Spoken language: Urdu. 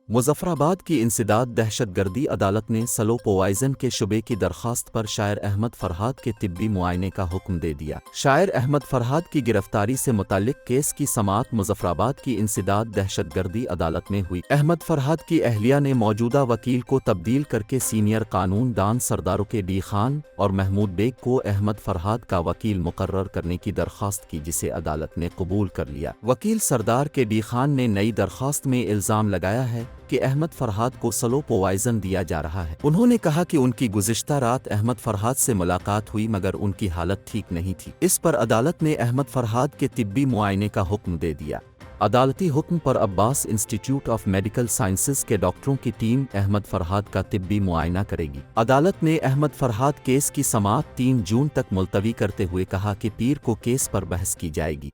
مظفرآباد کی انسداد دہشت گردی عدالت نے سلو پوائزن کے شبے کی درخواست پر شاعر احمد فرحات کے طبی معائنے کا حکم دے دیا۔ شاعر احمد فرحات کی گرفتاری سے متعلق کیس کی سماعت مظفرآباد کی انسداد دہشت گردی عدالت میں ہوئی۔ احمد فرحات کی اہلیہ نے موجودہ وکیل کو تبدیل کر کے سینئر قانون دان سرداروں کے ڈی خان اور محمود بیگ کو احمد فرحات کا وکیل مقرر کرنے کی درخواست کی، جسے عدالت نے قبول کر لیا۔ وکیل سردار کے ڈی خان نے نئی درخواست میں الزام لگایا ہے کہ احمد فرحات کو سلو پوائزن دیا جا رہا ہے۔ انہوں نے کہا کہ ان کی گزشتہ رات احمد فرحات سے ملاقات ہوئی مگر ان کی حالت ٹھیک نہیں تھی۔ اس پر عدالت نے احمد فرحات کے طبی معائنے کا حکم دے دیا۔ عدالتی حکم پر عباس انسٹی ٹیوٹ آف میڈیکل سائنسز کے ڈاکٹروں کی ٹیم احمد فرحات کا طبی معائنہ کرے گی۔ عدالت نے احمد فرحات کیس کی سماعت 3 جون تک ملتوی کرتے ہوئے کہا کہ پیر کو کیس پر بحث کی جائے گی۔